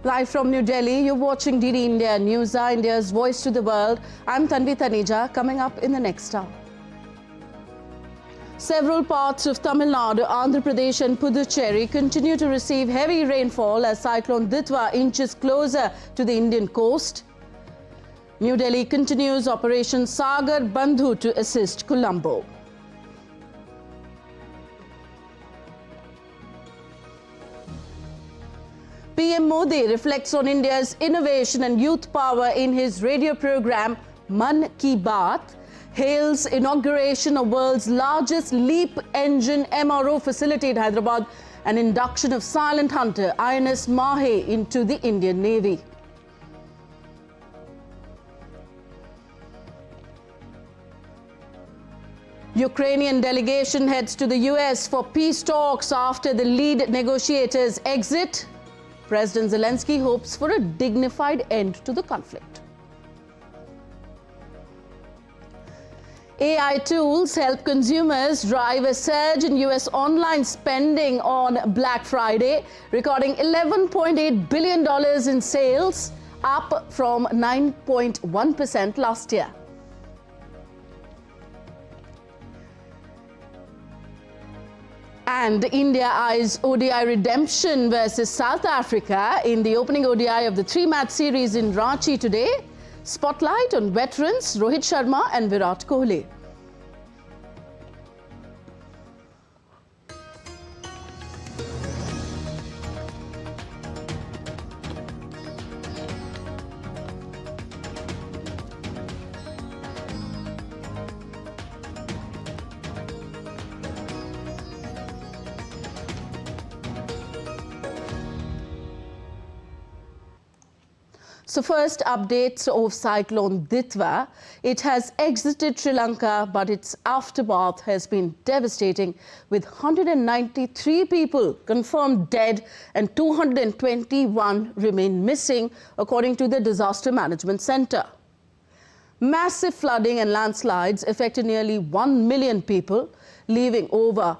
Live from New Delhi, you're watching DD India News, India's voice to the world. I'm Tanvi Taneja, coming up in the next hour. Several parts of Tamil Nadu, Andhra Pradesh and Puducherry continue to receive heavy rainfall as Cyclone Ditwah inches closer to the Indian coast. New Delhi continues Operation Sagar Bandhu to assist Colombo. PM Modi reflects on India's innovation and youth power in his radio program Mann Ki Baat, hails inauguration of world's largest LEAP engine MRO facility in Hyderabad, and induction of silent hunter INS Mahe into the Indian Navy. Ukrainian delegation heads to the U.S. for peace talks after the lead negotiators exit. President Zelensky hopes for a dignified end to the conflict. AI tools help consumers drive a surge in U.S. online spending on Black Friday, recording $11.8 billion in sales, up from 9.1% last year. And India eyes ODI redemption versus South Africa in the opening ODI of the three-match series in Ranchi today. Spotlight on veterans Rohit Sharma and Virat Kohli. So first, updates of Cyclone Ditwah. It has exited Sri Lanka, but its aftermath has been devastating, with 193 people confirmed dead and 221 remain missing, according to the Disaster Management Center. Massive flooding and landslides affected nearly 1 million people, leaving over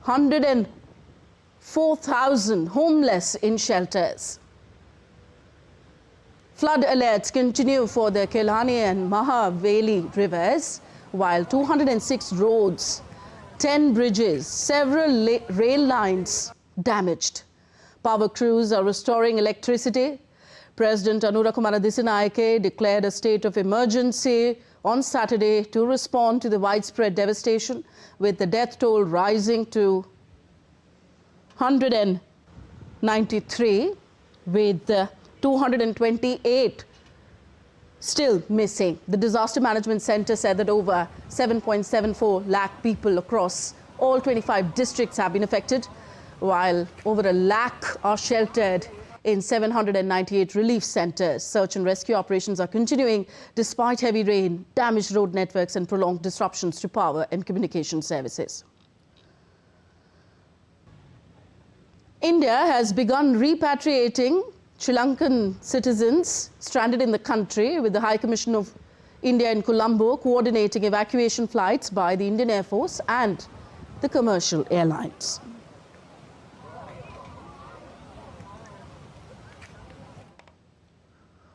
104,000 homeless in shelters. Flood alerts continue for the Kelani and Mahaveli rivers, while 206 roads, 10 bridges, several rail lines damaged. Power crews are restoring electricity. President Anura Kumara Dissanayake declared a state of emergency on Saturday to respond to the widespread devastation, with the death toll rising to 193, with 228 still missing. The Disaster Management Center said that over 7.74 lakh people across all 25 districts have been affected, while over 1 lakh are sheltered in 798 relief centers. Search and rescue operations are continuing despite heavy rain, damaged road networks and prolonged disruptions to power and communication services. India has begun repatriating Sri Lankan citizens stranded in the country, with the High Commission of India in Colombo coordinating evacuation flights by the Indian Air Force and the commercial airlines.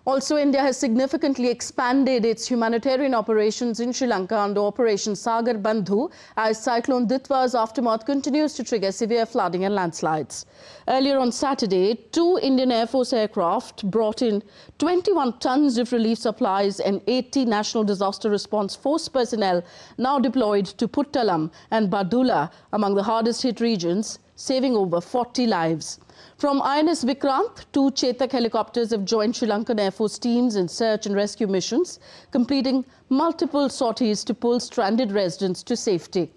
Also, India has significantly expanded its humanitarian operations in Sri Lanka under Operation Sagar Bandhu as Cyclone Ditwah's aftermath continues to trigger severe flooding and landslides. Earlier on Saturday, 2 Indian Air Force aircraft brought in 21 tons of relief supplies and 80 National Disaster Response Force personnel now deployed to Puttalam and Badula, among the hardest hit regions, saving over 40 lives. From INS Vikrant, 2 Chetak helicopters have joined Sri Lankan Air Force teams in search and rescue missions, completing multiple sorties to pull stranded residents to safety.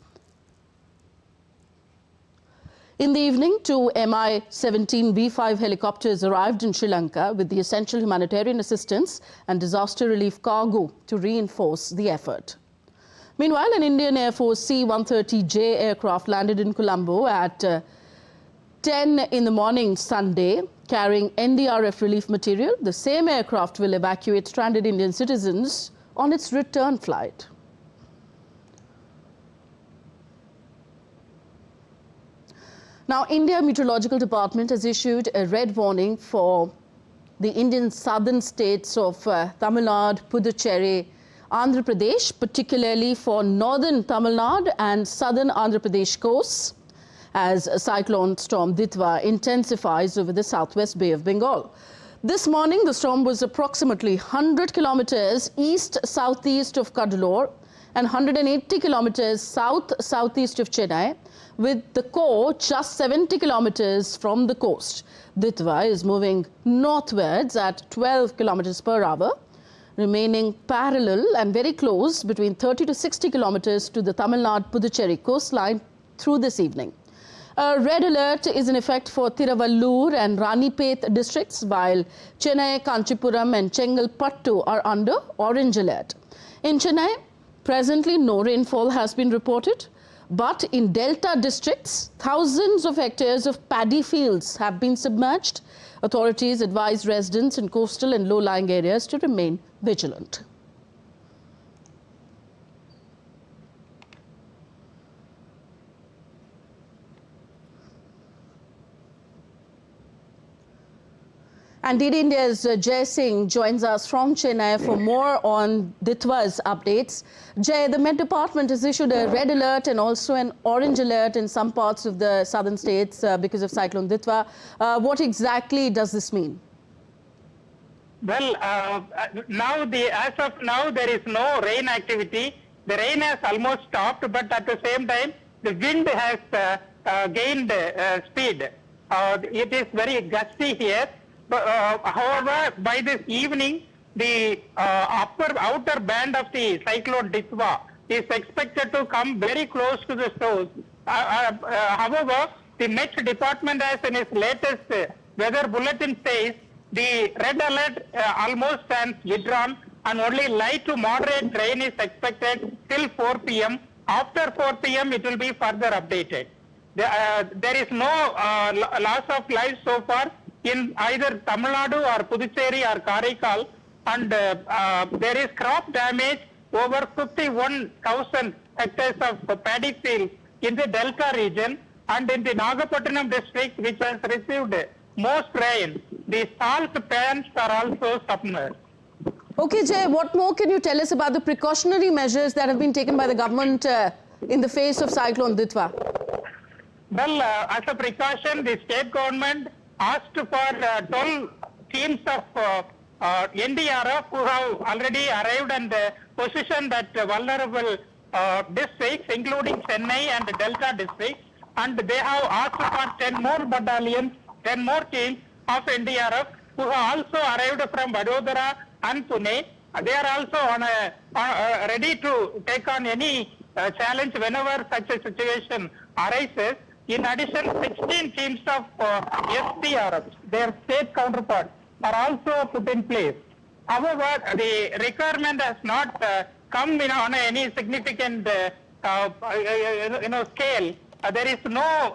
In the evening, 2 Mi-17 V5 helicopters arrived in Sri Lanka with the essential humanitarian assistance and disaster relief cargo to reinforce the effort. Meanwhile, an Indian Air Force C-130J aircraft landed in Colombo at 10 in the morning Sunday, carrying NDRF relief material. The same aircraft will evacuate stranded Indian citizens on its return flight. Now, India Meteorological Department has issued a red warning for the Indian southern states of Tamil Nadu, Puducherry, Andhra Pradesh, particularly for northern Tamil Nadu and southern Andhra Pradesh coasts, as cyclone storm Ditwah intensifies over the southwest Bay of Bengal. This morning, the storm was approximately 100 kilometers east-southeast of Cuddalore and 180 kilometers south-southeast of Chennai, with the core just 70 kilometers from the coast. Ditwah is moving northwards at 12 kilometers per hour, remaining parallel and very close between 30 to 60 kilometers to the Tamil Nadu-Puducherry coastline through this evening. A red alert is in effect for Tiruvallur and Ranipet districts, while Chennai, Kanchipuram and Chengalpattu are under orange alert. In Chennai, presently no rainfall has been reported, but in Delta districts, thousands of hectares of paddy fields have been submerged. Authorities advise residents in coastal and low-lying areas to remain vigilant. And DD India's Jay Singh joins us from Chennai for more on Ditwah's updates. Jay, the Met Department has issued a red alert and also an orange alert in some parts of the southern states because of Cyclone Ditwah. What exactly does this mean? Well, as of now, there is no rain activity. The rain has almost stopped, but at the same time, the wind has gained speed. It is very gusty here. However, by this evening, the outer band of the Cyclone Ditwah is expected to come very close to the shores. However, the Met Department has in its latest weather bulletin says the red alert almost stands withdrawn and only light to moderate rain is expected till 4 p.m. After 4 p.m. it will be further updated. There is no loss of life so far in either Tamil Nadu or Puducherry or Karaikal, and there is crop damage over 51,000 hectares of paddy fields in the Delta region, and in the Nagapattinam district, which has received most rain, the salt pans are also submerged. Okay, Jay, what more can you tell us about the precautionary measures that have been taken by the government in the face of Cyclone Ditwah? Well, as a precaution, the state government asked for 12 teams of NDRF who have already arrived and positioned at vulnerable districts, including Chennai and Delta districts, and they have asked for 10 more battalions, 10 more teams of NDRF who have also arrived from Vadodara and Pune. They are also ready to take on any challenge whenever such a situation arises. In addition, 16 teams of SDRF, their state counterparts, are also put in place. However, the requirement has not come on any significant scale. There is no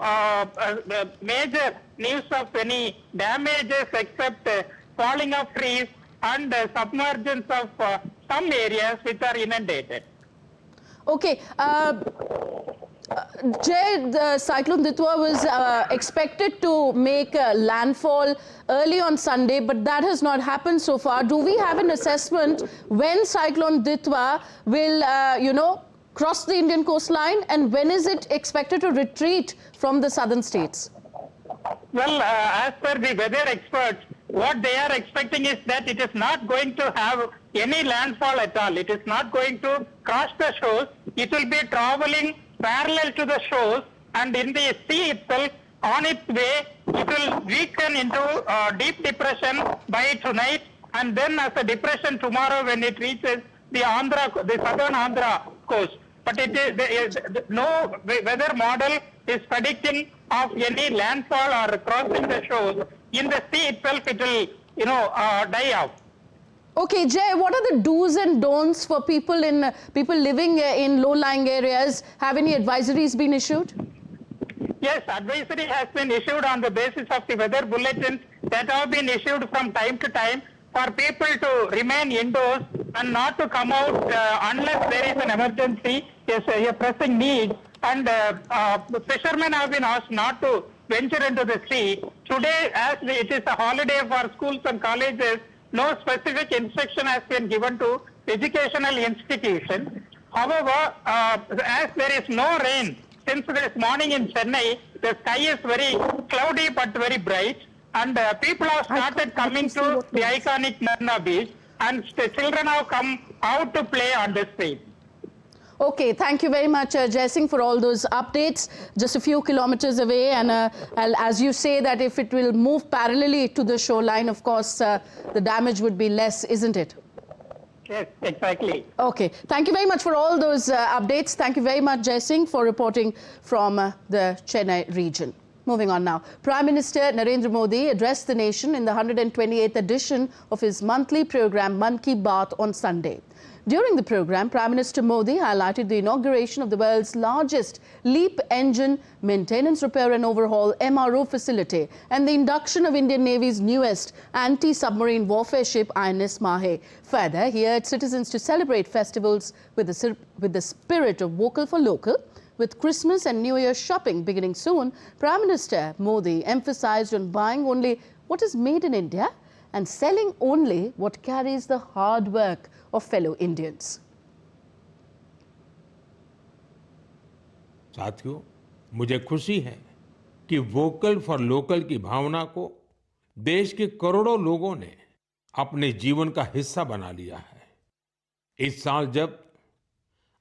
major news of any damages except falling of trees and submergence of some areas which are inundated. Okay. Jay, the Cyclone Ditwah was expected to make landfall early on Sunday, but that has not happened so far. Do we have an assessment when Cyclone Ditwah will, cross the Indian coastline, and when is it expected to retreat from the southern states? Well, as per the weather experts, what they are expecting is that it is not going to have any landfall at all. It is not going to cross the shores. It will be traveling parallel to the shores, and in the sea itself, on its way, it will weaken into deep depression by tonight, and then as a depression tomorrow when it reaches the southern Andhra coast. But it is no weather model is predicting of any landfall or crossing the shores. In the sea itself, it will, die out. Okay, Jay, what are the do's and don'ts for people living in low-lying areas? Have any advisories been issued? Yes, advisory has been issued on the basis of the weather bulletins that have been issued from time to time for people to remain indoors and not to come out unless there is an emergency, a pressing need. And fishermen have been asked not to venture into the sea. Today, as it is a holiday for schools and colleges, no specific instruction has been given to educational institutions. However, as there is no rain, since this morning in Chennai, the sky is very cloudy but very bright, and people have started coming to the iconic Marina Beach, and the children have come out to play on the street. Okay, thank you very much, Jai Singh, for all those updates. Just a few kilometers away, and as you say that if it will move parallelly to the shoreline, of course, the damage would be less, isn't it? Yes, exactly. Okay, thank you very much for all those updates. Thank you very much, Jai Singh, for reporting from the Chennai region. Moving on now. Prime Minister Narendra Modi addressed the nation in the 128th edition of his monthly program Mann Ki Baat on Sunday. During the program, Prime Minister Modi highlighted the inauguration of the world's largest LEAP engine maintenance, repair and overhaul MRO facility and the induction of Indian Navy's newest anti-submarine warfare ship INS Mahe. Further, he urged citizens to celebrate festivals with the spirit of vocal for local. With Christmas and New Year shopping beginning soon, Prime Minister Modi emphasized on buying only what is made in India and selling only what carries the hard work of fellow Indians. साथियों, मुझे खुशी है कि vocal for local की भावना को देश के करोड़ों लोगों ने अपने जीवन का हिस्सा बना लिया है। इस साल जब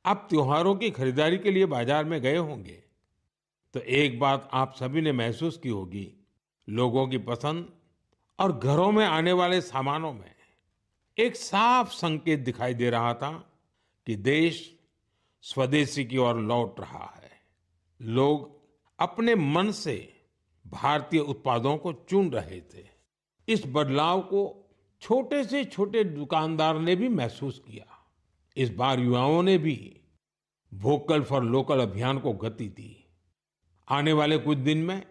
आप त्योहारों की खरीदारी के लिए बाजार में गए होंगे, तो एक बात आप सभी ने महसूस की होगी, लोगों की पसंद और घरों में आने वाले सामानों में एक साफ संकेत दिखाई दे रहा था कि देश स्वदेशी की ओर लौट रहा है। लोग अपने मन से भारतीय उत्पादों को चुन रहे थे। इस बदलाव को छोटे से छोटे दुकानदार ने भी महसूस किया। इस बार युवाओं ने भी वोकल फॉर लोकल अभियान को गति दी। आने वाले कुछ दिन में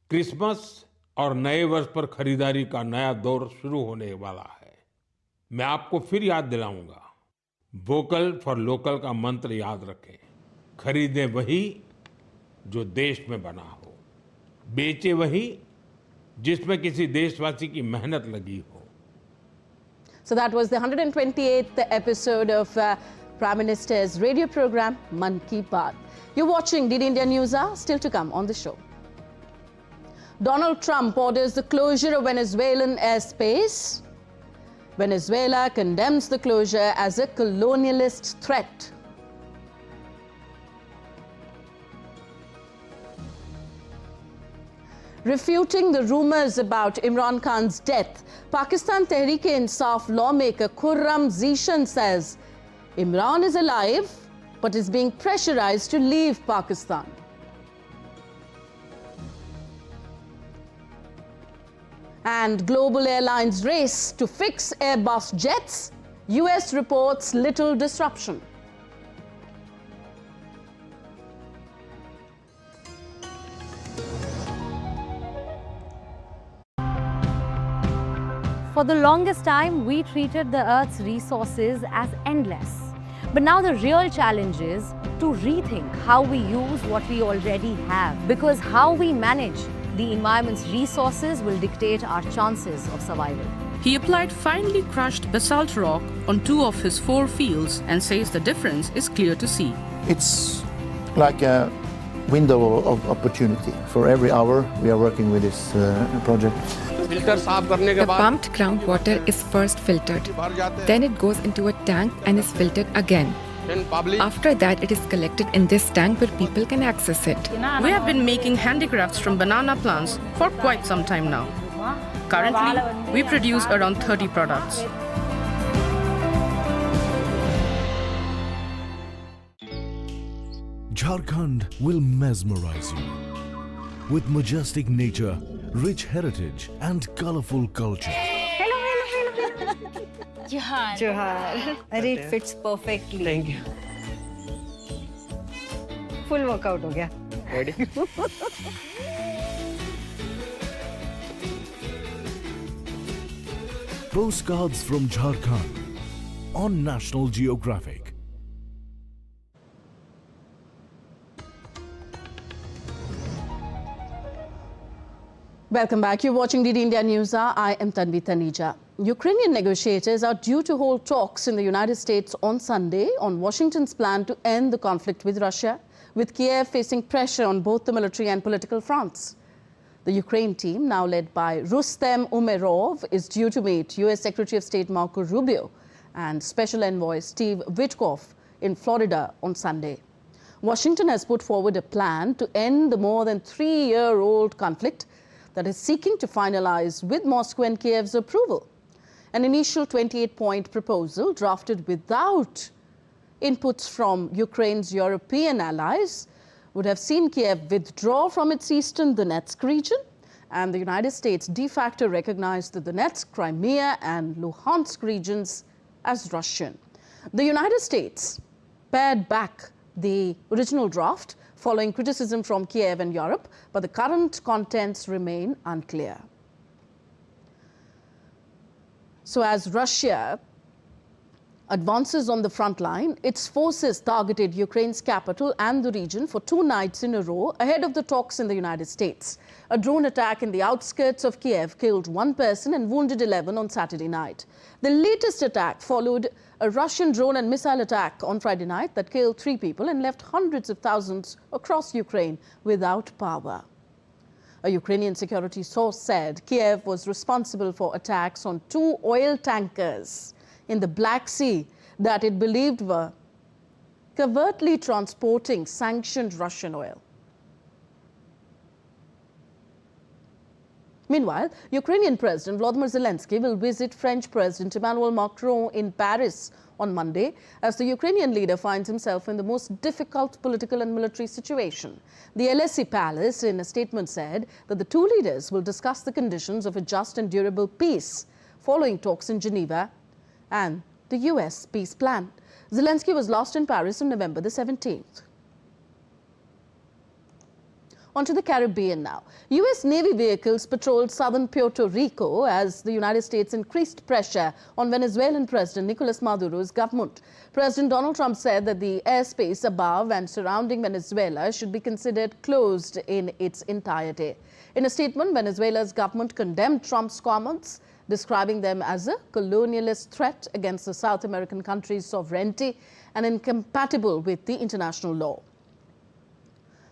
क्रिसमस और नए वर्ष पर खरीदारी का नया दौर शुरू होने वाला है। मैं आपको फिर याद दिलाऊंगा, वोकल फॉर लोकल का मंत्र याद रखें। खरीदें वही जो देश में बना हो, बेचे वही जिसमें किसी देशवासी की मेहनत लगी हो। So that was the 128th episode of Prime Minister's radio program Mann Ki Baat. You're watching DD India News Hour, still to come on the show. Donald Trump orders the closure of Venezuelan airspace. Venezuela condemns the closure as a colonialist threat. Refuting the rumors about Imran Khan's death, Pakistan Tehreek-e-Insaf lawmaker Khurram Zishan says Imran is alive but is being pressurized to leave Pakistan. And global airlines race to fix Airbus jets. U.S. reports little disruption. For the longest time, we treated the Earth's resources as endless. But now the real challenge is to rethink how we use what we already have. Because how we manage the environment's resources will dictate our chances of survival. He applied finely crushed basalt rock on 2 of his 4 fields and says the difference is clear to see. It's like a window of opportunity. For every hour we are working with this project. The pumped groundwater is first filtered. Then it goes into a tank and is filtered again. After that, it is collected in this tank where people can access it. We have been making handicrafts from banana plants for quite some time now. Currently, we produce around 30 products. Jharkhand will mesmerize you with majestic nature, rich heritage and colorful culture. Johar. It fits perfectly. Thank you. Full workout ho gaya. Ready? Postcards from Jharkhand on National Geographic. Welcome back. You're watching DD India News. I am Tanvi Taneja. Ukrainian negotiators are due to hold talks in the United States on Sunday on Washington's plan to end the conflict with Russia, with Kiev facing pressure on both the military and political fronts. The Ukraine team, now led by Rustem Umerov, is due to meet U.S. Secretary of State Marco Rubio and Special Envoy Steve Witkoff in Florida on Sunday. Washington has put forward a plan to end the more than 3-year-old conflict that is seeking to finalize with Moscow and Kiev's approval. An initial 28-point proposal drafted without inputs from Ukraine's European allies would have seen Kiev withdraw from its eastern Donetsk region, and the United States de facto recognized the Donetsk, Crimea and Luhansk regions as Russian. The United States pared back the original draft following criticism from Kiev and Europe, but the current contents remain unclear. So as Russia advances on the front line, its forces targeted Ukraine's capital and the region for 2 nights in a row ahead of the talks in the United States. A drone attack in the outskirts of Kiev killed 1 person and wounded 11 on Saturday night. The latest attack followed a Russian drone and missile attack on Friday night that killed 3 people and left hundreds of thousands across Ukraine without power. A Ukrainian security source said Kiev was responsible for attacks on 2 oil tankers in the Black Sea that it believed were covertly transporting sanctioned Russian oil. Meanwhile, Ukrainian President Volodymyr Zelensky will visit French President Emmanuel Macron in Paris on Monday as the Ukrainian leader finds himself in the most difficult political and military situation. The LSE Palace, in a statement, said that the 2 leaders will discuss the conditions of a just and durable peace following talks in Geneva and the U.S. peace plan. Zelensky was last in Paris on November the 17th. On to the Caribbean now. U.S. Navy vehicles patrolled southern Puerto Rico as the United States increased pressure on Venezuelan President Nicolas Maduro's government. President Donald Trump said that the airspace above and surrounding Venezuela should be considered closed in its entirety. In a statement, Venezuela's government condemned Trump's comments, describing them as a colonialist threat against the South American country's sovereignty and incompatible with the international law.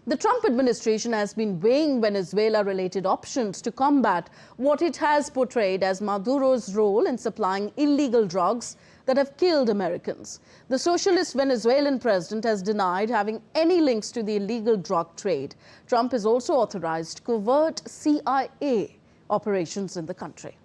The Trump administration has been weighing Venezuela-related options to combat what it has portrayed as Maduro's role in supplying illegal drugs that have killed Americans. The socialist Venezuelan president has denied having any links to the illegal drug trade. Trump has also authorized covert CIA operations in the country.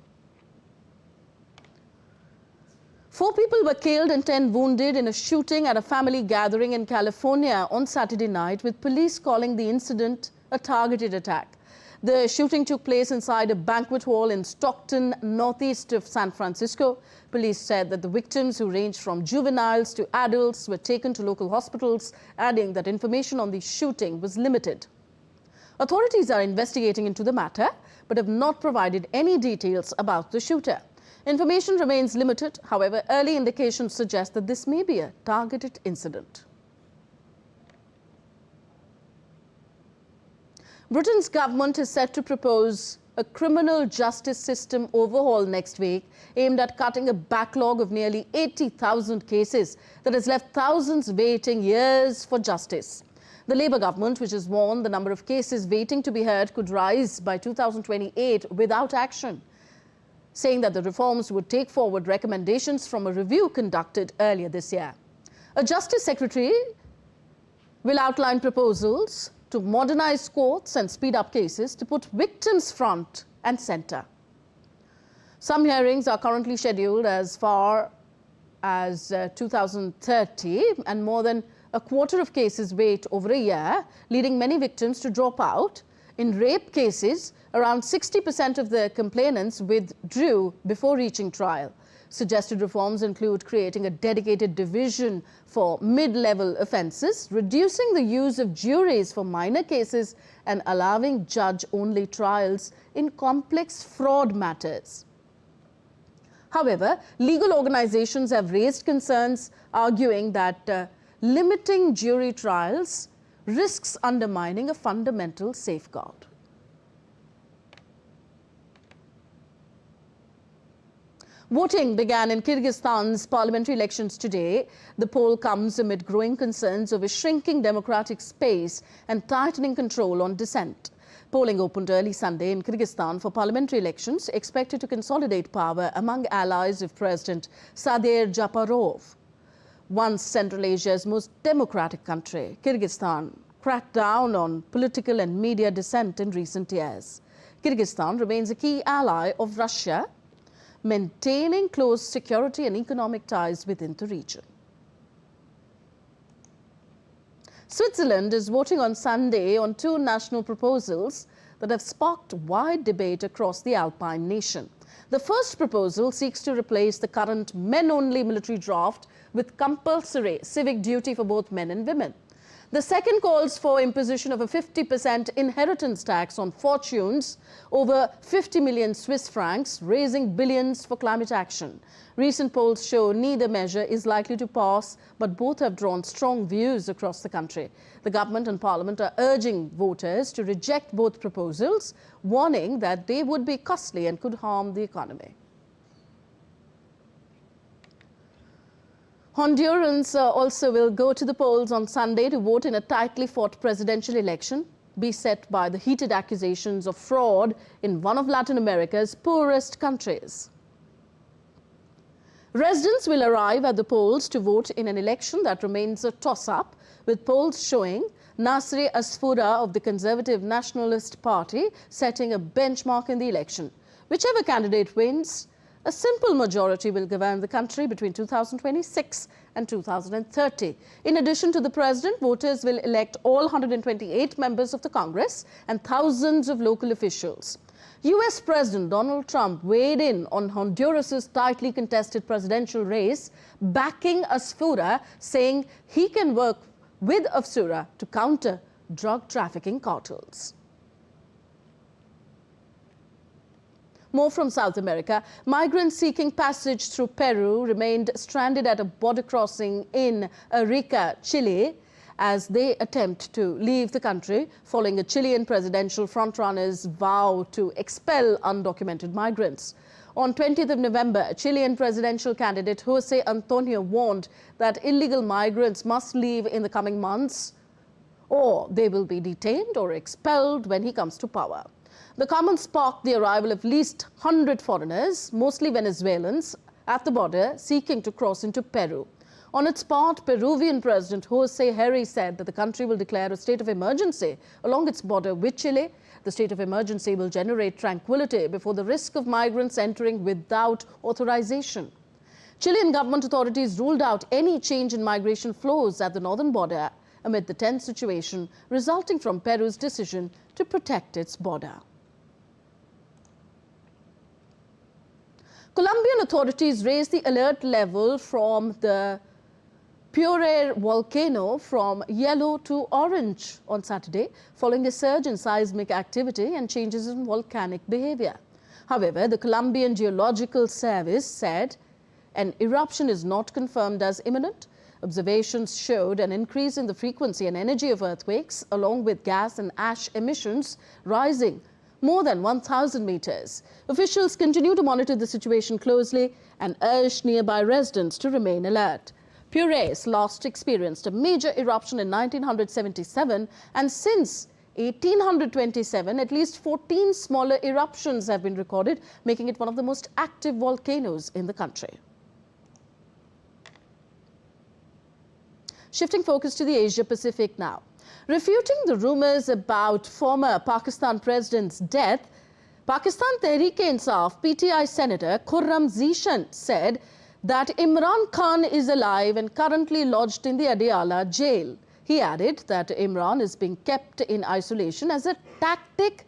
4 people were killed and 10 wounded in a shooting at a family gathering in California on Saturday night, with police calling the incident a targeted attack. The shooting took place inside a banquet hall in Stockton, northeast of San Francisco. Police said that the victims, who ranged from juveniles to adults, were taken to local hospitals, adding that information on the shooting was limited. Authorities are investigating into the matter, but have not provided any details about the shooter. Information remains limited. However, early indications suggest that this may be a targeted incident. Britain's government is set to propose a criminal justice system overhaul next week aimed at cutting a backlog of nearly 80,000 cases that has left thousands waiting years for justice. The Labour government, which has warned the number of cases waiting to be heard could rise by 2028 without action, saying that the reforms would take forward recommendations from a review conducted earlier this year. A Justice Secretary will outline proposals to modernize courts and speed up cases to put victims front and center. Some hearings are currently scheduled as far as 2030, and more than a quarter of cases wait over a year, leading many victims to drop out. In rape cases, around 60% of the complainants withdrew before reaching trial. Suggested reforms include creating a dedicated division for mid-level offences, reducing the use of juries for minor cases, and allowing judge-only trials in complex fraud matters. However, legal organizations have raised concerns, arguing that limiting jury trials risks undermining a fundamental safeguard. Voting began in Kyrgyzstan's parliamentary elections today. The poll comes amid growing concerns over shrinking democratic space and tightening control on dissent. Polling opened early Sunday in Kyrgyzstan for parliamentary elections, expected to consolidate power among allies of President Sadir Japarov. Once Central Asia's most democratic country, Kyrgyzstan cracked down on political and media dissent in recent years. Kyrgyzstan remains a key ally of Russia, maintaining close security and economic ties within the region. Switzerland is voting on Sunday on two national proposals that have sparked wide debate across the Alpine nation. The first proposal seeks to replace the current men-only military draft with compulsory civic duty for both men and women. The second calls for imposition of a 50% inheritance tax on fortunes over 50 million Swiss francs, raising billions for climate action. Recent polls show neither measure is likely to pass, but both have drawn strong views across the country. The government and parliament are urging voters to reject both proposals, warning that they would be costly and could harm the economy. Hondurans also will go to the polls on Sunday to vote in a tightly fought presidential election, beset by the heated accusations of fraud in one of Latin America's poorest countries. Residents will arrive at the polls to vote in an election that remains a toss-up, with polls showing Nasri Asfoura of the Conservative Nationalist Party setting a benchmark in the election. Whichever candidate wins, a simple majority will govern the country between 2026 and 2030. In addition to the president, voters will elect all 128 members of the Congress and thousands of local officials. U.S. President Donald Trump weighed in on Honduras's tightly contested presidential race, backing Asfoura, saying he can work with Asfoura to counter drug trafficking cartels. More from South America. Migrants seeking passage through Peru remained stranded at a border crossing in Arica, Chile, as they attempt to leave the country following a Chilean presidential frontrunner's vow to expel undocumented migrants. On 20th of November, Chilean presidential candidate Jose Antonio warned that illegal migrants must leave in the coming months or they will be detained or expelled when he comes to power. The comment sparked the arrival of at least 100 foreigners, mostly Venezuelans, at the border seeking to cross into Peru. On its part, Peruvian President Jose Herri said that the country will declare a state of emergency along its border with Chile. The state of emergency will generate tranquility before the risk of migrants entering without authorization. Chilean government authorities ruled out any change in migration flows at the northern border amid the tense situation resulting from Peru's decision to protect its border. Colombian authorities raised the alert level from the Puré volcano from yellow to orange on Saturday, following a surge in seismic activity and changes in volcanic behavior. However, the Colombian Geological Service said an eruption is not confirmed as imminent. Observations showed an increase in the frequency and energy of earthquakes, along with gas and ash emissions rising more than 1,000 meters. Officials continue to monitor the situation closely and urge nearby residents to remain alert. Puré last experienced a major eruption in 1977, and since 1827, at least 14 smaller eruptions have been recorded, making it one of the most active volcanoes in the country. Shifting focus to the Asia-Pacific now. Refuting the rumors about former Pakistan president's death, Pakistan Tehreek-e-Insaf PTI Senator Khurram Zishan said that Imran Khan is alive and currently lodged in the Adiala jail. He added that Imran is being kept in isolation as a tactic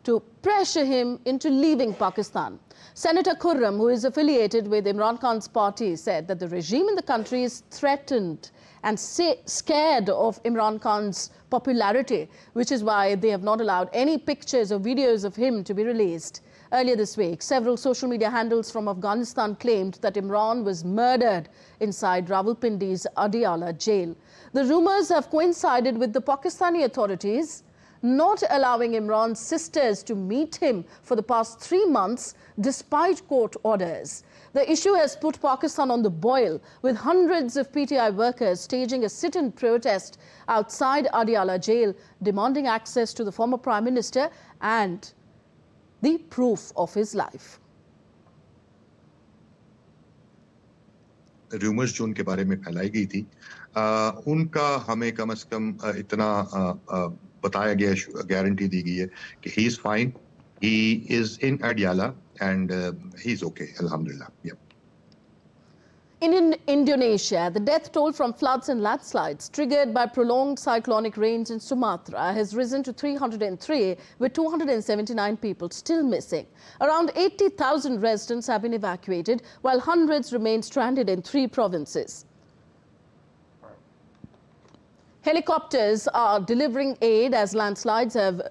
to pressure him into leaving Pakistan. Senator Khurram, who is affiliated with Imran Khan's party, said that the regime in the country is threatened and scared of Imran Khan's popularity, which is why they have not allowed any pictures or videos of him to be released. Earlier this week, several social media handles from Afghanistan claimed that Imran was murdered inside Rawalpindi's Adiala jail. The rumors have coincided with the Pakistani authorities not allowing Imran's sisters to meet him for the past 3 months despite court orders. The issue has put Pakistan on the boil, with hundreds of PTI workers staging a sit-in protest outside Adiala jail, demanding access to the former Prime Minister and the proof of his life. Rumours जो उनके बारे में फैलाई गई थी, उनका हमें कम से कम इतना बताया गया, गारंटी दी गई है कि he is fine, he is in Adiala and he is okay, alhamdulillah. Yeah. In Indonesia, the death toll from floods and landslides triggered by prolonged cyclonic rains in Sumatra has risen to 303, with 279 people still missing. Around 80,000 residents have been evacuated, while hundreds remain stranded in 3 provinces. Helicopters are delivering aid as landslides have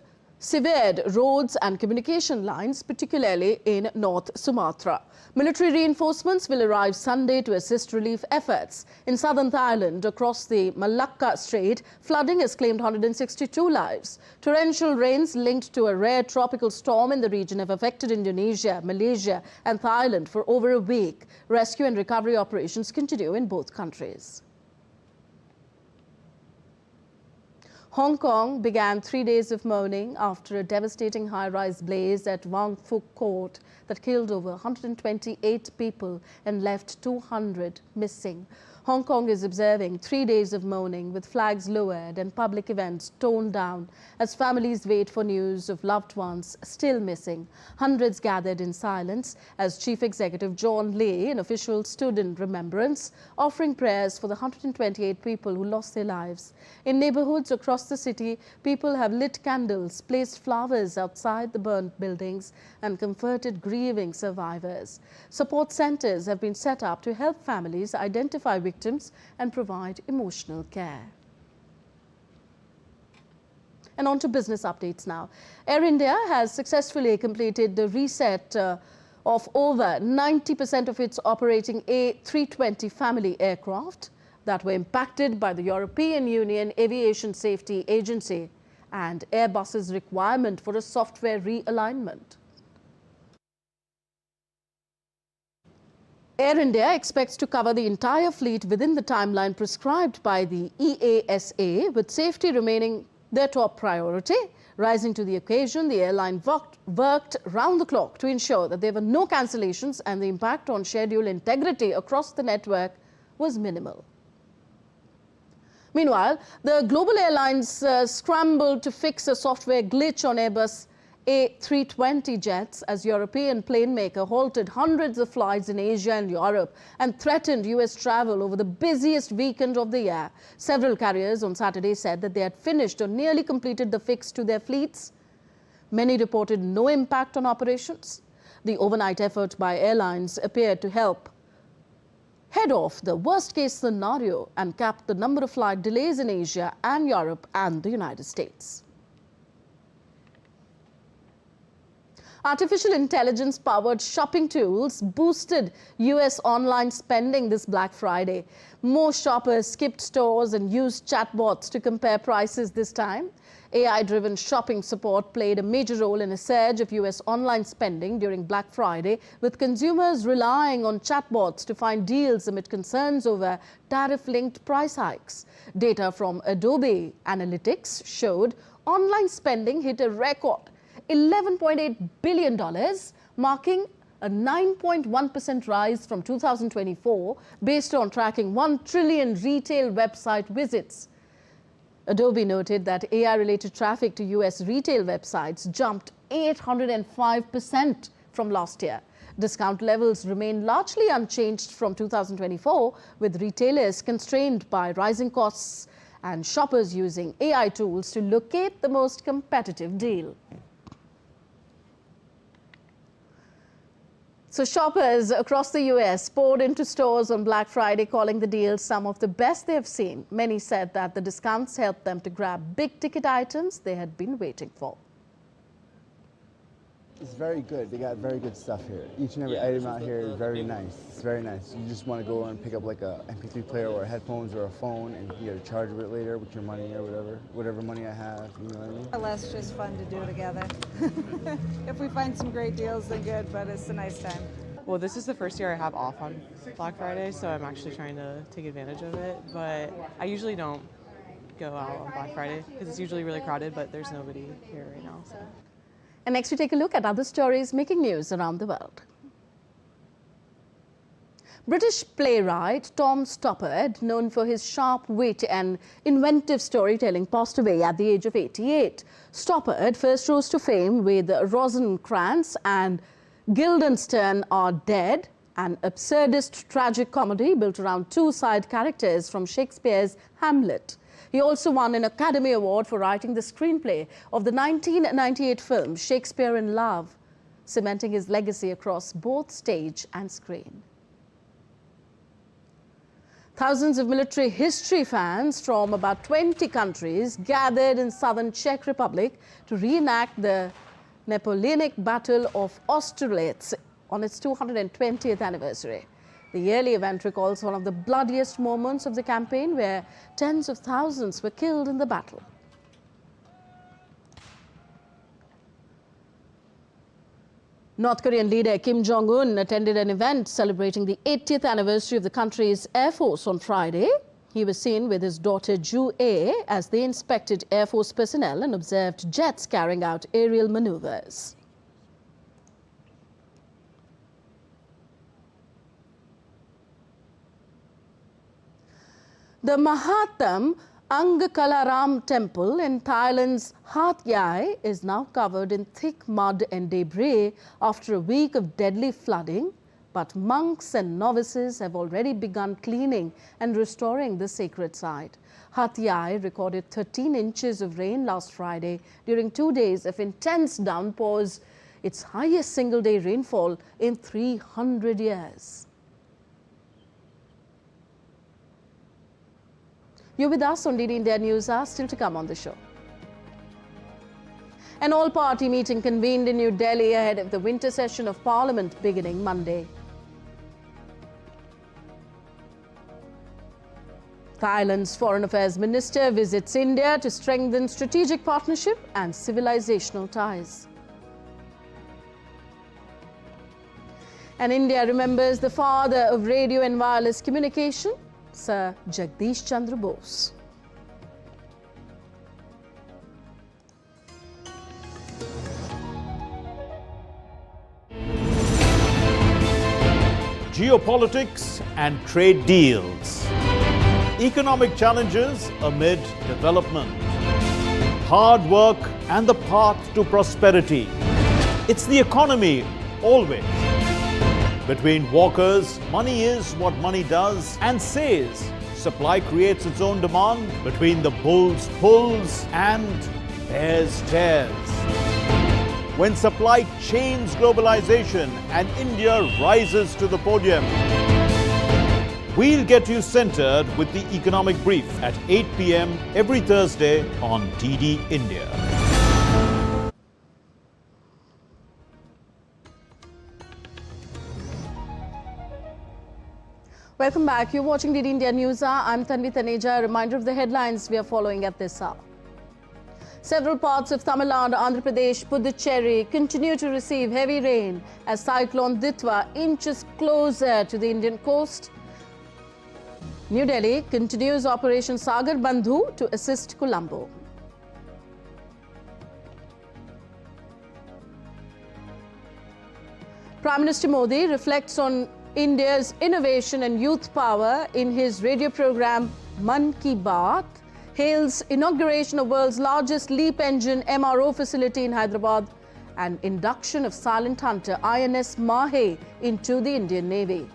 severed roads and communication lines, particularly in North Sumatra. Military reinforcements will arrive Sunday to assist relief efforts. In southern Thailand, across the Malacca Strait, flooding has claimed 162 lives. Torrential rains linked to a rare tropical storm in the region have affected Indonesia, Malaysia and Thailand for over a week. Rescue and recovery operations continue in both countries. Hong Kong began 3 days of mourning after a devastating high-rise blaze at Wang Fuk Court that killed over 128 people and left 200 missing. Hong Kong is observing 3 days of mourning, with flags lowered and public events toned down as families wait for news of loved ones still missing. Hundreds gathered in silence as Chief Executive John Lee, an official, stood in remembrance, offering prayers for the 128 people who lost their lives. In neighborhoods across the city, people have lit candles, placed flowers outside the burnt buildings and comforted grieving survivors. Support centers have been set up to help families identify victims and provide emotional care. And on to business updates now. Air India has successfully completed the reset of over 90% of its operating A320 family aircraft that were impacted by the European Union Aviation Safety Agency and Airbus's requirement for a software realignment. Air India expects to cover the entire fleet within the timeline prescribed by the EASA, with safety remaining their top priority. Rising to the occasion, the airline worked round the clock to ensure that there were no cancellations and the impact on schedule integrity across the network was minimal. Meanwhile, the global airlines scrambled to fix a software glitch on Airbus A320 jets as European plane maker halted hundreds of flights in Asia and Europe and threatened US travel over the busiest weekend of the year. Several carriers on Saturday said that they had finished or nearly completed the fix to their fleets. Many reported no impact on operations. The overnight effort by airlines appeared to help head off the worst-case scenario and cap the number of flight delays in Asia and Europe and the United States. Artificial intelligence-powered shopping tools boosted U.S. online spending this Black Friday. More shoppers skipped stores and used chatbots to compare prices this time. AI-driven shopping support played a major role in a surge of U.S. online spending during Black Friday, with consumers relying on chatbots to find deals amid concerns over tariff-linked price hikes. Data from Adobe Analytics showed online spending hit a record $11.8 billion, marking a 9.1% rise from 2024 based on tracking 1 trillion retail website visits. Adobe noted that AI-related traffic to U.S. retail websites jumped 805% from last year. Discount levels remain largely unchanged from 2024, with retailers constrained by rising costs and shoppers using AI tools to locate the most competitive deal. So shoppers across the U.S. poured into stores on Black Friday, calling the deals some of the best they have seen. Many said that the discounts helped them to grab big-ticket items they had been waiting for. It's very good. They got very good stuff here. Each and every item out here is very nice. It's very nice. You just want to go and pick up like a MP3 player or headphones or a phone, and you get a charge of it later with your money or whatever money I have. You know what I mean? Less just fun to do together. If we find some great deals, then good. But it's a nice time. Well, this is the first year I have off on Black Friday, so I'm actually trying to take advantage of it. But I usually don't go out on Black Friday because it's usually really crowded, but there's nobody here right now. So. And next we take a look at other stories making news around the world. British playwright Tom Stoppard, known for his sharp wit and inventive storytelling, passed away at the age of 88. Stoppard first rose to fame with Rosencrantz and Guildenstern Are Dead, an absurdist tragic comedy built around two side characters from Shakespeare's Hamlet. He also won an Academy Award for writing the screenplay of the 1998 film Shakespeare in Love, cementing his legacy across both stage and screen. Thousands of military history fans from about 20 countries gathered in southern Czech Republic to reenact the Napoleonic Battle of Austerlitz on its 220th anniversary. The yearly event recalls one of the bloodiest moments of the campaign, where tens of thousands were killed in the battle. North Korean leader Kim Jong-un attended an event celebrating the 80th anniversary of the country's Air Force on Friday. He was seen with his daughter Ju-ae as they inspected Air Force personnel and observed jets carrying out aerial maneuvers. The Mahatham Angkalaram temple in Thailand's Hat Yai is now covered in thick mud and debris after a week of deadly flooding, but monks and novices have already begun cleaning and restoring the sacred site. Hat Yai recorded 13 inches of rain last Friday during 2 days of intense downpours, its highest single-day rainfall in 300 years. You're with us on DD India News Hour, still to come on the show. An all-party meeting convened in New Delhi ahead of the winter session of Parliament beginning Monday. Thailand's Foreign Affairs Minister visits India to strengthen strategic partnership and civilizational ties. And India remembers the father of radio and wireless communication, Sir Jagadish Chandra Bose. Geopolitics and trade deals. Economic challenges amid development. Hard work and the path to prosperity. It's the economy always. Between walkers, money is what money does and says. Supply creates its own demand. Between the bulls pulls and bears tears. When supply chains globalization and India rises to the podium. We'll get you centered with the Economic Brief at 8 p.m. every Thursday on DD India. Welcome back. You're watching DD India News Hour. I'm Tanvi Taneja. A reminder of the headlines we are following at this hour. Several parts of Tamil Nadu, Andhra Pradesh, Puducherry continue to receive heavy rain as Cyclone Ditwah inches closer to the Indian coast. New Delhi continues Operation Sagar Bandhu to assist Colombo. Prime Minister Modi reflects on India's innovation and youth power in his radio program Mann Ki Baat, hails inauguration of world's largest LEAP engine MRO facility in Hyderabad, and induction of silent hunter INS Mahe into the Indian Navy.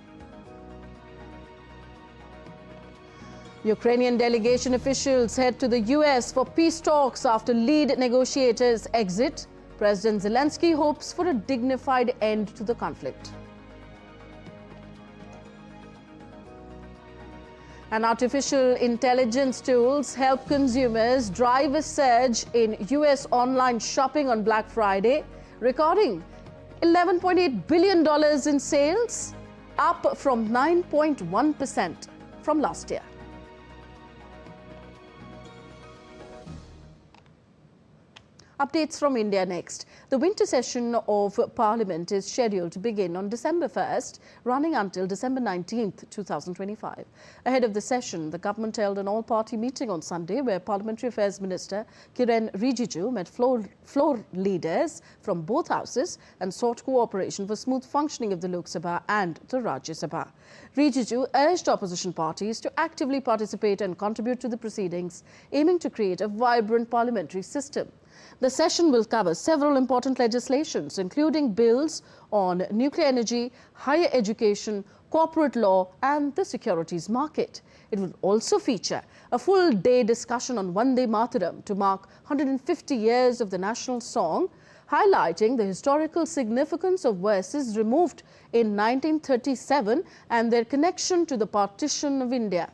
Ukrainian delegation officials head to the U.S. for peace talks after lead negotiators exit. President Zelensky hopes for a dignified end to the conflict. And artificial intelligence tools help consumers drive a surge in U.S. online shopping on Black Friday, recording $11.8 billion in sales, up from 9.1% from last year. Updates from India next. The winter session of Parliament is scheduled to begin on December 1st, running until December 19th, 2025. Ahead of the session, the government held an all-party meeting on Sunday where Parliamentary Affairs Minister Kiren Rijiju met floor leaders from both houses and sought cooperation for smooth functioning of the Lok Sabha and the Rajya Sabha. Rijiju urged opposition parties to actively participate and contribute to the proceedings, aiming to create a vibrant parliamentary system. The session will cover several important legislations, including bills on nuclear energy, higher education, corporate law and the securities market. It will also feature a full-day discussion on Vande Mataram to mark 150 years of the national song, highlighting the historical significance of verses removed in 1937 and their connection to the partition of India.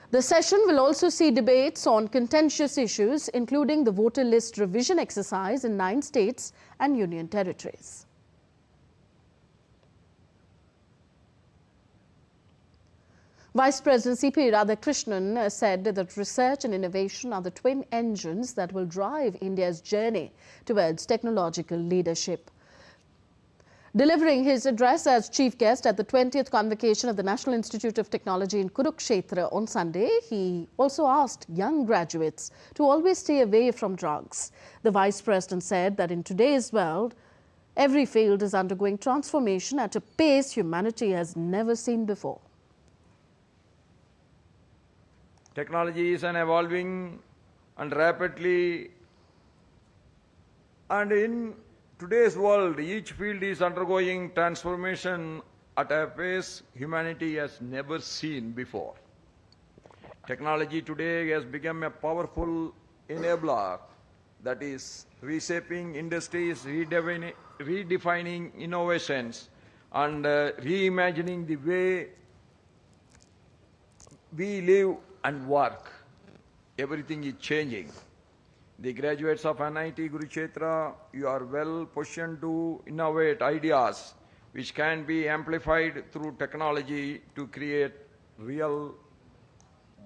The session will also see debates on contentious issues, including the voter list revision exercise in 9 states and union territories. Vice President C.P. Radhakrishnan said that research and innovation are the twin engines that will drive India's journey towards technological leadership. Delivering his address as chief guest at the 20th convocation of the National Institute of Technology in Kurukshetra on Sunday, he also asked young graduates to always stay away from drugs. The Vice President said that in today's world, every field is undergoing transformation at a pace humanity has never seen before. Technology is an evolving and rapidly, and in today's world, each field is undergoing transformation at a pace humanity has never seen before. Technology today has become a powerful enabler that is reshaping industries, redefining innovations, and reimagining the way we live and work. Everything is changing. The graduates of NIT Kurukshetra, you are well positioned to innovate ideas which can be amplified through technology to create real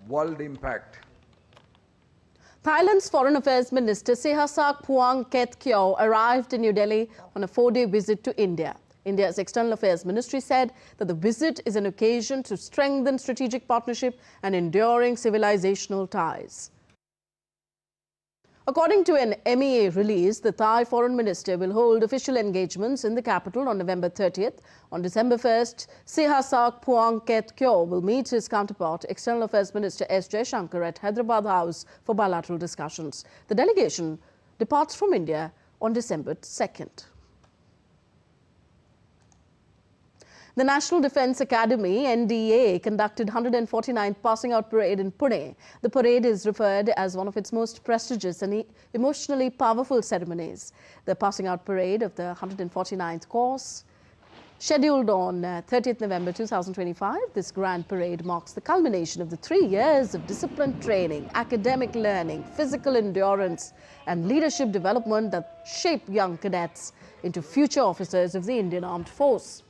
world impact. Thailand's Foreign Affairs Minister Sehasak Phuangketkeow arrived in New Delhi on a 4-day visit to India. India's External Affairs Ministry said that the visit is an occasion to strengthen strategic partnership and enduring civilizational ties. According to an MEA release, the Thai Foreign Minister will hold official engagements in the capital on November 30th. On December 1st, Sehasak Phuangketkeow will meet his counterpart, External Affairs Minister S. Jaishankar, at Hyderabad House for bilateral discussions. The delegation departs from India on December 2nd. The National Defence Academy, NDA, conducted 149th Passing Out Parade in Pune. The parade is referred as one of its most prestigious and emotionally powerful ceremonies. The Passing Out Parade of the 149th course, scheduled on 30th November 2025, this grand parade marks the culmination of the 3 years of disciplined training, academic learning, physical endurance, and leadership development that shape young cadets into future officers of the Indian Armed Force.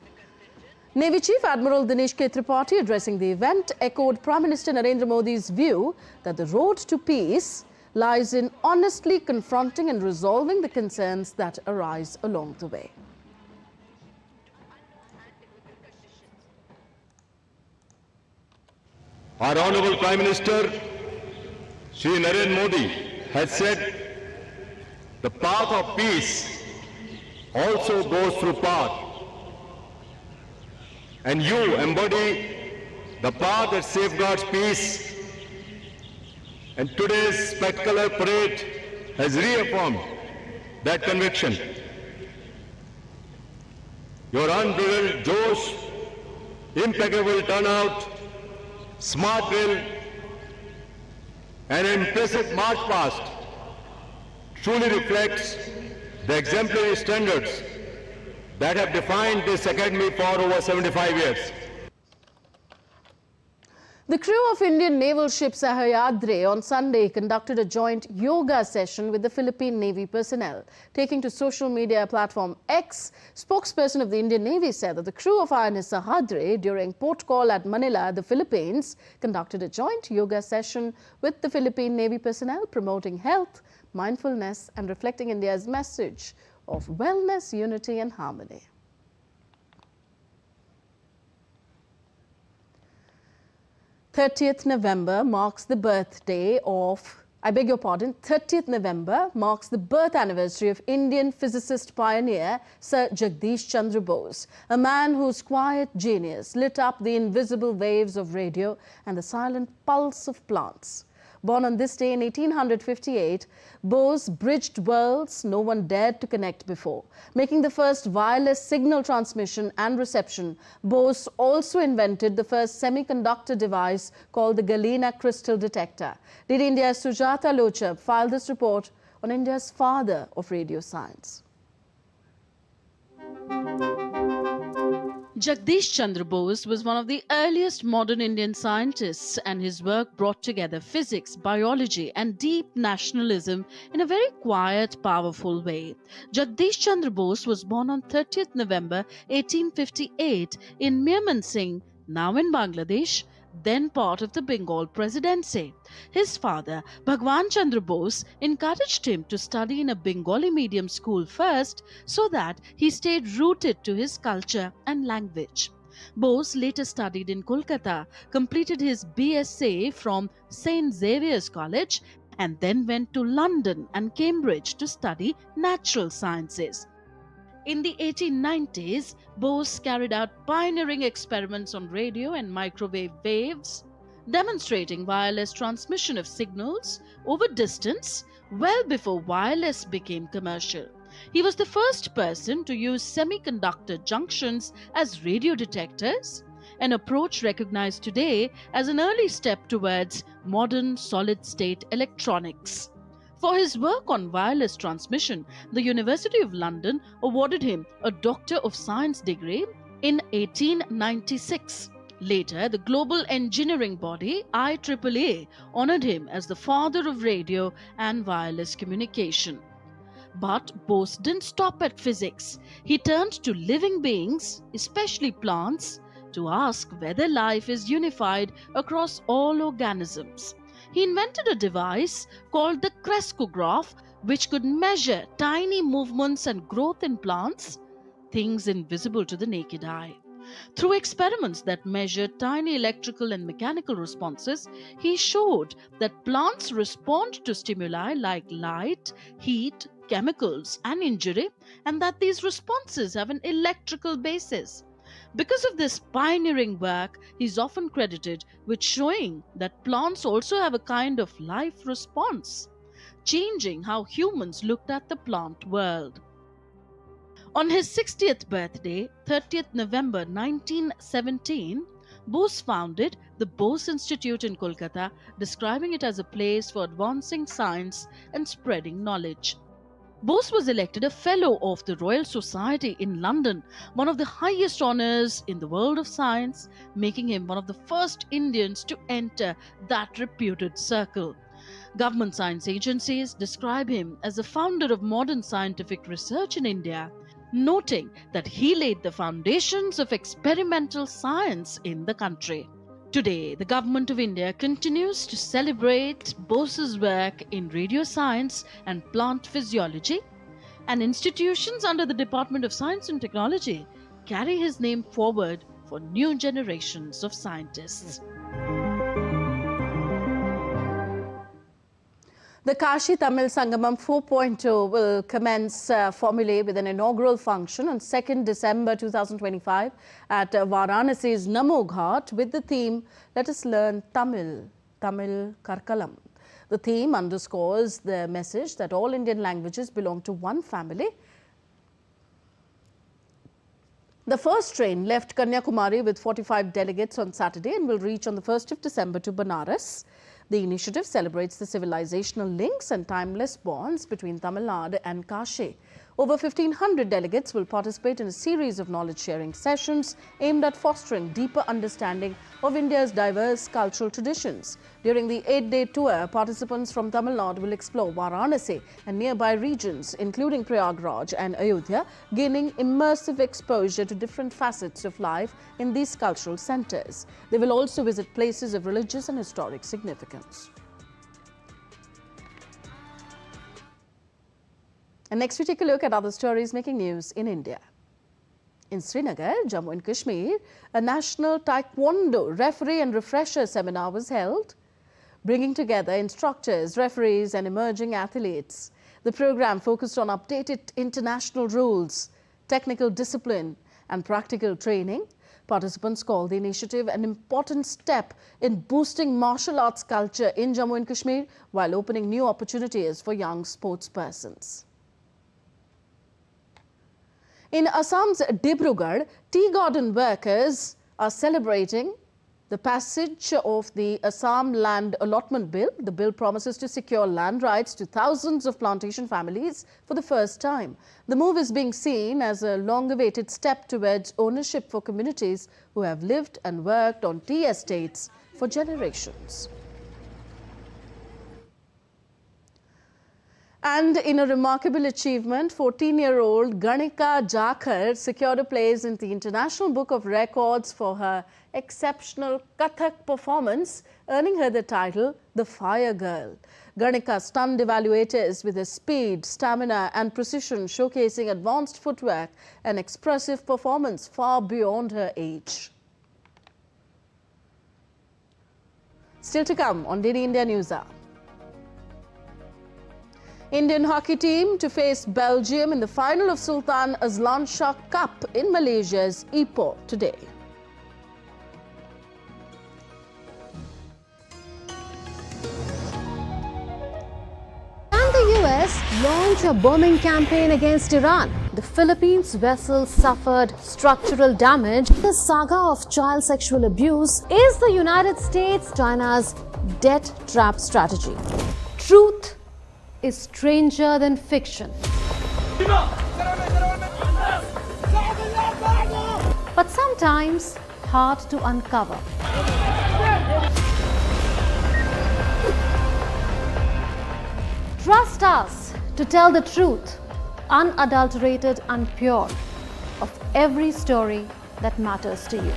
Navy Chief Admiral Dinesh K. Tripathi, addressing the event, echoed Prime Minister Narendra Modi's view that the road to peace lies in honestly confronting and resolving the concerns that arise along the way. Our Honourable Prime Minister, Shri Narendra Modi, has said, the path of peace also goes through path. And you embody the path that safeguards peace. And today's spectacular parade has reaffirmed that conviction. Your unbridled josh, impeccable turnout, smart drill, and impressive march past truly reflects the exemplary standards that have defined this academy for over 75 years. The crew of Indian naval ship Sahyadri on Sunday conducted a joint yoga session with the Philippine Navy personnel. Taking to social media platform X, spokesperson of the Indian Navy said that the crew of INS Sahyadri during port call at Manila, the Philippines, conducted a joint yoga session with the Philippine Navy personnel, promoting health, mindfulness and reflecting India's message of wellness, unity and harmony. 30th November marks the birthday of, 30th November marks the birth anniversary of Indian physicist pioneer Sir Jagadish Chandra Bose, a man whose quiet genius lit up the invisible waves of radio and the silent pulse of plants. Born on this day in 1858, Bose bridged worlds no one dared to connect before. Making the first wireless signal transmission and reception, Bose also invented the first semiconductor device called the Galena crystal detector. Did India's Sujata Lochab file this report on India's father of radio science? Jagadish Chandra Bose was one of the earliest modern Indian scientists, and his work brought together physics, biology and deep nationalism in a very quiet, powerful way. Jagadish Chandra Bose was born on 30th November 1858 in Mymensingh, now in Bangladesh, then part of the Bengal Presidency. His father, Bhagwan Chandra Bose, encouraged him to study in a Bengali medium school first so that he stayed rooted to his culture and language. Bose later studied in Kolkata, completed his BSc from St. Xavier's College and then went to London and Cambridge to study natural sciences. In the 1890s, Bose carried out pioneering experiments on radio and microwave waves, demonstrating wireless transmission of signals over distance well before wireless became commercial. He was the first person to use semiconductor junctions as radio detectors, an approach recognized today as an early step towards modern solid-state electronics. For his work on wireless transmission, the University of London awarded him a Doctor of Science degree in 1896. Later, the global engineering body IEEE honored him as the father of radio and wireless communication. But Bose didn't stop at physics. He turned to living beings, especially plants, to ask whether life is unified across all organisms. He invented a device called the crescograph, which could measure tiny movements and growth in plants, things invisible to the naked eye. Through experiments that measured tiny electrical and mechanical responses, he showed that plants respond to stimuli like light, heat, chemicals, and injury, and that these responses have an electrical basis. Because of this pioneering work, he is often credited with showing that plants also have a kind of life response, changing how humans looked at the plant world. On his 60th birthday, 30th November 1917, Bose founded the Bose Institute in Kolkata, describing it as a place for advancing science and spreading knowledge. Bose was elected a Fellow of the Royal Society in London, one of the highest honours in the world of science, making him one of the first Indians to enter that reputed circle. Government science agencies describe him as the founder of modern scientific research in India, noting that he laid the foundations of experimental science in the country. Today, the Government of India continues to celebrate Bose's work in radio science and plant physiology, and institutions under the Department of Science and Technology carry his name forward for new generations of scientists. The Kashi Tamil Sangamam 4.0 will commence formally with an inaugural function on 2nd December 2025 at Varanasi's Namo Ghat with the theme, Let Us Learn Tamil, Tamil Karkalam. The theme underscores the message that all Indian languages belong to one family. The first train left Kanyakumari with 45 delegates on Saturday and will reach on the 1st of December to Banaras. The initiative celebrates the civilizational links and timeless bonds between Tamil Nadu and Kashi. Over 1,500 delegates will participate in a series of knowledge-sharing sessions aimed at fostering deeper understanding of India's diverse cultural traditions. During the 8-day tour, participants from Tamil Nadu will explore Varanasi and nearby regions, including Prayagraj and Ayodhya, gaining immersive exposure to different facets of life in these cultural centers. They will also visit places of religious and historic significance. And next we take a look at other stories making news in India. In Srinagar, Jammu and Kashmir, a national taekwondo referee and refresher seminar was held, bringing together instructors, referees and emerging athletes. The program focused on updated international rules, technical discipline and practical training. Participants called the initiative an important step in boosting martial arts culture in Jammu and Kashmir while opening new opportunities for young sportspersons. In Assam's Dibrugarh, tea garden workers are celebrating the passage of the Assam Land Allotment Bill. The bill promises to secure land rights to thousands of plantation families for the first time. The move is being seen as a long-awaited step towards ownership for communities who have lived and worked on tea estates for generations. And in a remarkable achievement, 14-year-old Ganika Jakhar secured a place in the International Book of Records for her exceptional Kathak performance, earning her the title the Fire Girl. Ganika stunned evaluators with her speed, stamina and precision, showcasing advanced footwork and expressive performance far beyond her age. Still to come on DD India News Hour. Indian hockey team to face Belgium in the final of Sultan Azlan Shah Cup in Malaysia's Ipoh today. Can the U.S. launch a bombing campaign against Iran? The Philippines vessel suffered structural damage. The saga of child sexual abuse is the United States China's debt trap strategy. Truth is stranger than fiction. But sometimes hard to uncover. Trust us to tell the truth, unadulterated and pure, of every story that matters to you.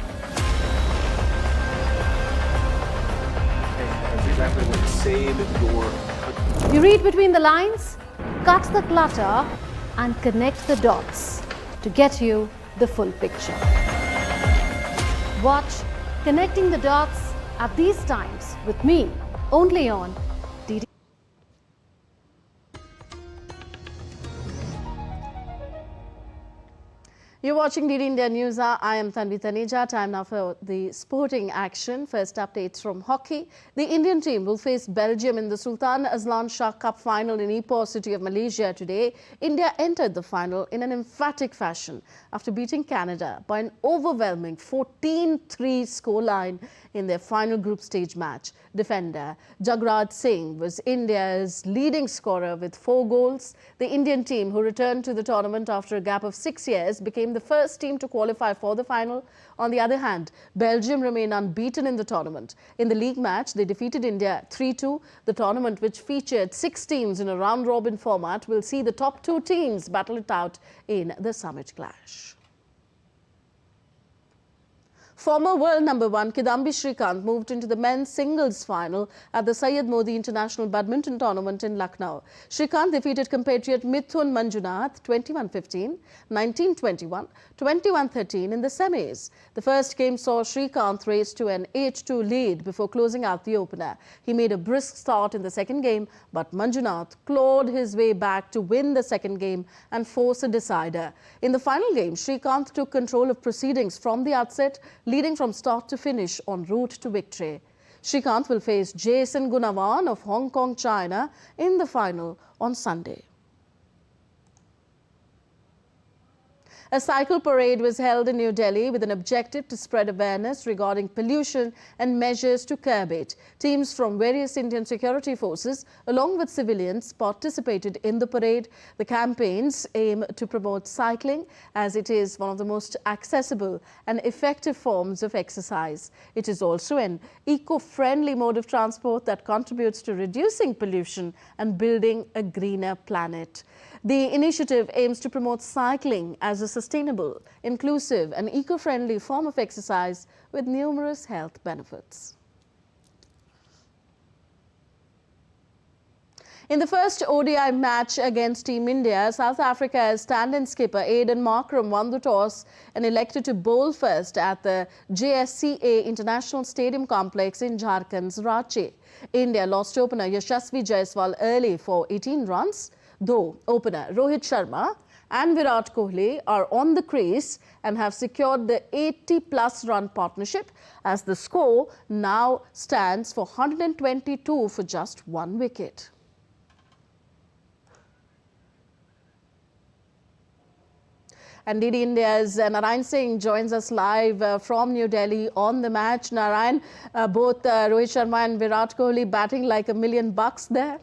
You read between the lines, cut the clutter and connect the dots to get you the full picture. Watch Connecting the Dots at these times with me, only on DD. You're watching DD India News Hour. I am Tanvi Taneja. Time now for the sporting action. First updates from hockey. The Indian team will face Belgium in the Sultan Azlan Shah Cup final in Ipoh, city of Malaysia today. India entered the final in an emphatic fashion after beating Canada by an overwhelming 14-3 scoreline in their final group stage match. Defender Jagadish Singh was India's leading scorer with 4 goals. The Indian team, who returned to the tournament after a gap of 6 years, became the first team to qualify for the final. On the other hand, Belgium remain unbeaten in the tournament. In the league match, they defeated India 3-2. The tournament, which featured 6 teams in a round-robin format, will see the top 2 teams battle it out in the summit clash. Former world number 1 Kidambi Srikanth moved into the men's singles final at the Syed Modi International Badminton Tournament in Lucknow. Srikanth defeated compatriot Mithun Manjunath 21-15, 19-21, 21-13 in the semis. The first game saw Srikanth race to an 8-2 lead before closing out the opener. He made a brisk start in the second game, but Manjunath clawed his way back to win the second game and force a decider. In the final game, Srikanth took control of proceedings from the outset, leading from start to finish en route to victory. Srikanth will face Jason Gunawan of Hong Kong, China in the final on Sunday. A cycle parade was held in New Delhi with an objective to spread awareness regarding pollution and measures to curb it. Teams from various Indian security forces, along with civilians, participated in the parade. The campaigns aim to promote cycling as it is one of the most accessible and effective forms of exercise. It is also an eco-friendly mode of transport that contributes to reducing pollution and building a greener planet. The initiative aims to promote cycling as a sustainable, inclusive and eco-friendly form of exercise with numerous health benefits. In the first ODI match against Team India, South Africa's stand-in skipper Aiden Markram won the toss and elected to bowl first at the JSCA International Stadium Complex in Jharkhand's Ranchi. India lost opener Yashasvi Jaiswal early for 18 runs, though opener Rohit Sharma and Virat Kohli are on the crease and have secured the 80-plus run partnership as the score now stands for 122 for just one wicket. And DD India's Narayan Singh joins us live from New Delhi on the match. Narayan, both Rohit Sharma and Virat Kohli batting like $1 million there.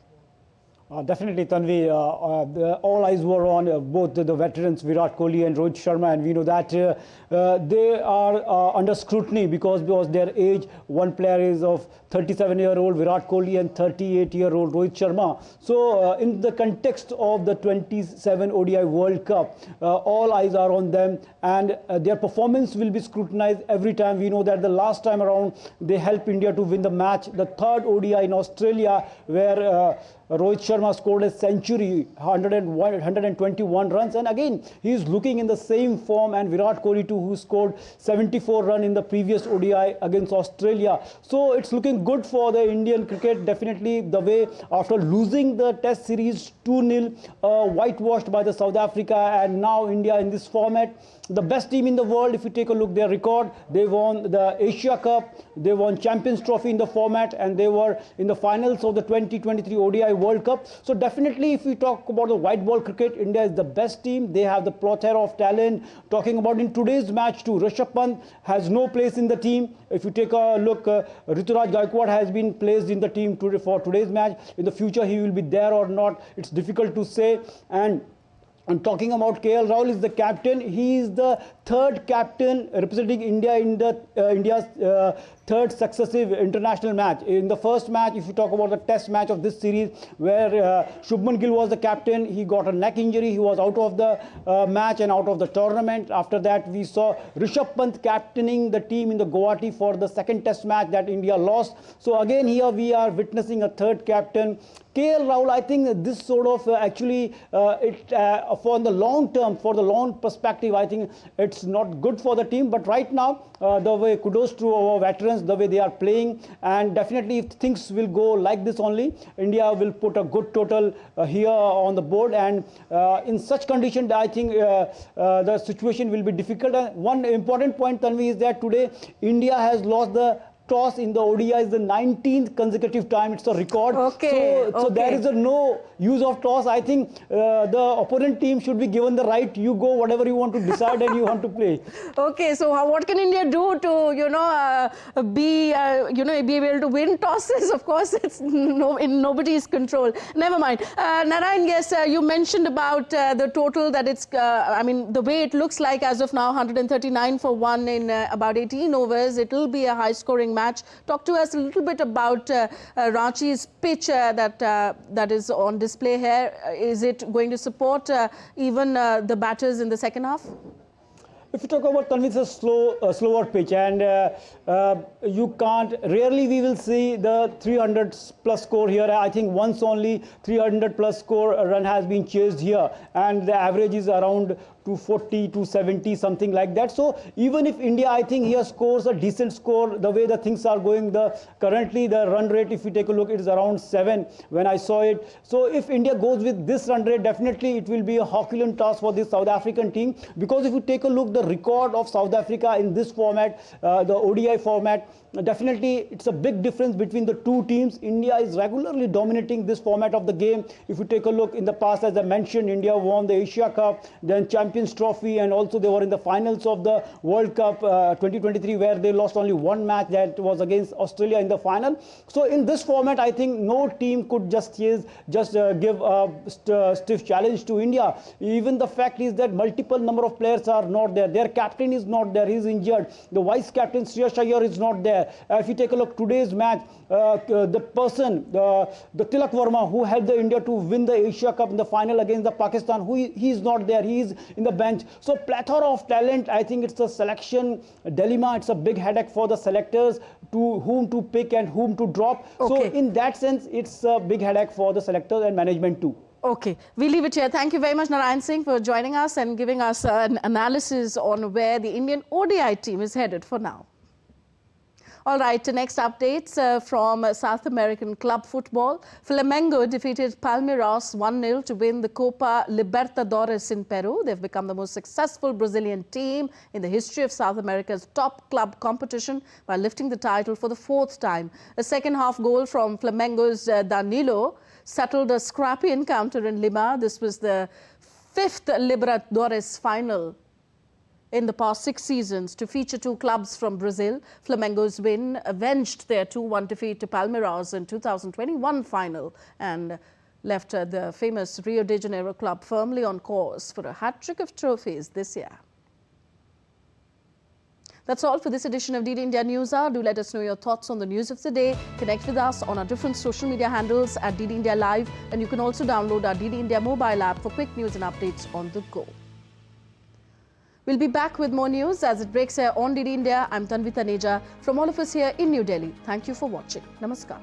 Definitely, Tanvi. All eyes were on both the veterans, Virat Kohli and Rohit Sharma, and we know that they are under scrutiny because their age. One player is of 37-year-old Virat Kohli and 38-year-old Rohit Sharma. So, in the context of the 27 ODI World Cup, all eyes are on them, and their performance will be scrutinized every time. We know that the last time around they helped India to win the match, the third ODI in Australia, where Rohit Sharma scored a century, 121 runs, and again he is looking in the same form, and Virat Kohli too, who scored 74 runs in the previous ODI against Australia. So it's looking good for the Indian cricket, definitely, the way after losing the Test series 2-0, whitewashed by the South Africa, and now India in this format. The best team in the world, if you take a look their record, they won the Asia Cup, they won Champions Trophy in the format, and they were in the finals of the 2023 ODI World Cup. So definitely, if we talk about the white ball cricket, India is the best team. They have the plethora of talent. Talking about in today's match too, Rishabh Pant has no place in the team. If you take a look, Rituraj Gaikwad has been placed in the team for today's match. In the future, he will be there or not, it's difficult to say. And talking about KL Rahul is the captain. He is the third captain representing India in the India's third successive international match. In the first match, if you talk about the test match of this series, where Shubman Gill was the captain, he got a neck injury. He was out of the match and out of the tournament. After that, we saw Rishabh Pant captaining the team in the Guwahati for the second test match that India lost. So again, here we are witnessing a third captain. KL Rahul, I think this sort of for the long term, for the long perspective, I think it's not good for the team. But right now, the way, kudos to our veterans, the way they are playing, and definitely if things will go like this only, India will put a good total here on the board. And in such conditions, I think the situation will be difficult. And one important point, Tanvi, is that today India has lost the toss in the ODI is the 19th consecutive time. It's a record. So there is no use of toss. I think the opponent team should be given the right. You go whatever you want to decide and you want to play. Okay, so what can India do to be able to win tosses? Of course, it's in nobody's control. Never mind. Narayan, yes, you mentioned about the total that it's. I mean, the way it looks like as of now, 139 for 1 in about 18 overs. It will be a high-scoring match. Talk to us a little bit about Ranchi's pitch that is on display here. Is it going to support even the batters in the second half? If you talk about Tanvi, it's a slower pitch, and you can't. Rarely we will see the 300 plus score here. I think once only 300 plus score run has been chased here, and the average is around 240, 270, something like that. So even if India, I think here scores a decent score, the way the things are going, currently the run rate, if you take a look, it is around 7 when I saw it. So if India goes with this run rate, definitely it will be a Herculean task for this South African team, because if you take a look, the record of South Africa in this format, the ODI format, definitely it's a big difference between the two teams. India is regularly dominating this format of the game. If you take a look in the past, as I mentioned, India won the Asia Cup, then Champions Trophy, and also they were in the finals of the World Cup 2023, where they lost only one match, that was against Australia in the final. So in this format, I think no team could just give a stiff challenge to India. Even the fact is that multiple number of players are not there. Their captain is not there, he's injured. The vice captain Shreyas Iyer is not there. If you take a look today's match, the Tilak Verma, who helped the India to win the Asia Cup in the final against the Pakistan, he's not there, he's in the bench. So plethora of talent. I think it's a selection dilemma. It's a big headache for the selectors to whom to pick and whom to drop. So in that sense, it's a big headache for the selectors and management too. Okay, we leave it here. Thank you very much, Narayan Singh, for joining us and giving us an analysis on where the Indian ODI team is headed for now. All right, next updates from South American club football. Flamengo defeated Palmeiras 1-0 to win the Copa Libertadores in Peru. They've become the most successful Brazilian team in the history of South America's top club competition by lifting the title for the 4th time. A second-half goal from Flamengo's Danilo settled a scrappy encounter in Lima. This was the 5th Libertadores final in the past 6 seasons to feature 2 clubs from Brazil. Flamengo's win avenged their 2-1 defeat to Palmeiras in 2021 final and left the famous Rio de Janeiro club firmly on course for a hat-trick of trophies this year. That's all for this edition of DD India News Hour. Do let us know your thoughts on the news of the day. Connect with us on our different social media handles at DD India Live, and you can also download our DD India mobile app for quick news and updates on the go. We'll be back with more news as it breaks here on DD India. I'm Tanvi Taneja from all of us here in New Delhi. Thank you for watching. Namaskar.